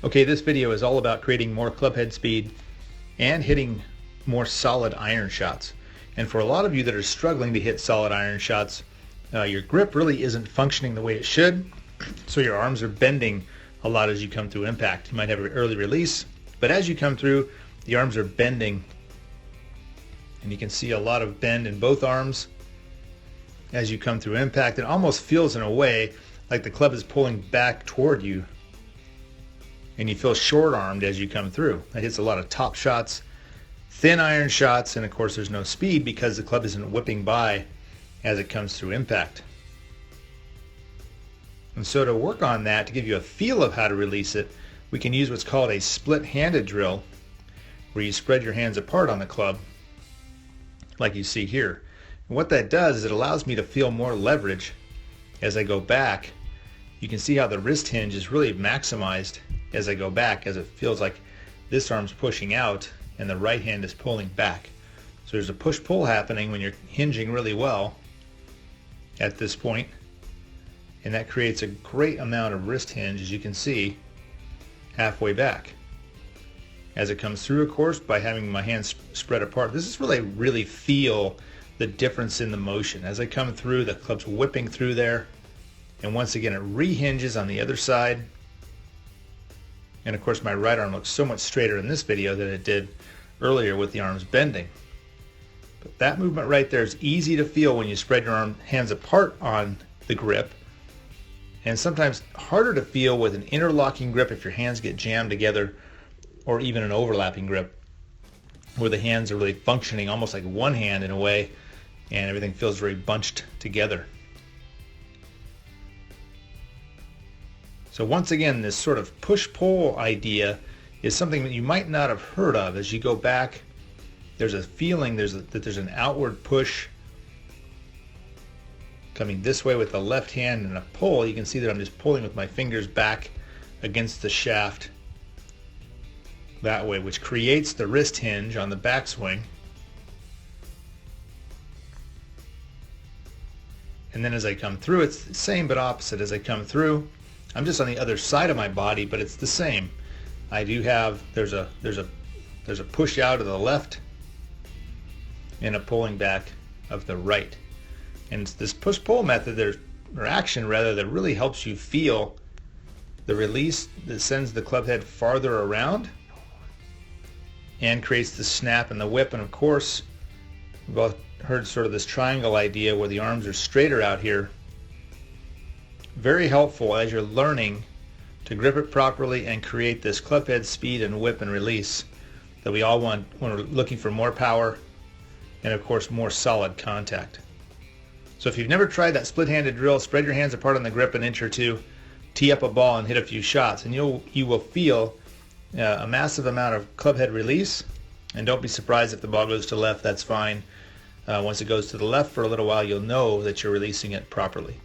Okay, this video is all about creating more club head speed and hitting more solid iron shots. And for a lot of you that are struggling to hit solid iron shots, your grip really isn't functioning the way it should, so your arms are bending a lot as you come through impact. You might have an early release, but as you come through, the arms are bending, and you can see a lot of bend in both arms as you come through impact. It almost feels in a way like the club is pulling back toward you, and you feel short-armed as you come through. That hits a lot of top shots, thin iron shots, and of course there's no speed because the club isn't whipping by as it comes through impact. And so to work on that, to give you a feel of how to release it, we can use what's called a split-handed drill, where you spread your hands apart on the club like you see here. And what that does is it allows me to feel more leverage as I go back. You can see how the wrist hinge is really maximized as I go back, as it feels like this arm's pushing out and the right hand is pulling back. So there's a push-pull happening when you're hinging really well at this point, and that creates a great amount of wrist hinge, as you can see, halfway back. As it comes through, of course, by having my hands spread apart, this is really feel the difference in the motion. As I come through, the club's whipping through there, and once again it rehinges on the other side. And of course my right arm looks so much straighter in this video than it did earlier with the arms bending. But that movement right there is easy to feel when you spread your hands apart on the grip, and sometimes harder to feel with an interlocking grip if your hands get jammed together, or even an overlapping grip where the hands are really functioning almost like one hand in a way, and everything feels very bunched together. So once again, this sort of push-pull idea is something that you might not have heard of. As you go back, there's a feeling that there's an outward push coming this way with the left hand, and a pull. You can see that I'm just pulling with my fingers back against the shaft that way, which creates the wrist hinge on the backswing. And then as I come through, it's the same but opposite. As I come through, I'm just on the other side of my body, but it's the same. I do have, there's a push out of the left and a pulling back of the right. And it's this push-pull method, or action rather, that really helps you feel the release that sends the club head farther around and creates the snap and the whip. And of course, we've all heard sort of this triangle idea where the arms are straighter out here. Very helpful as you're learning to grip it properly and create this club head speed and whip and release that we all want when we're looking for more power and of course more solid contact. So if you've never tried that split-handed drill, spread your hands apart on the grip an inch or two, tee up a ball and hit a few shots, and you will feel a massive amount of club head release. And don't be surprised if the ball goes to left, that's fine. Once it goes to the left for a little while, you'll know that you're releasing it properly.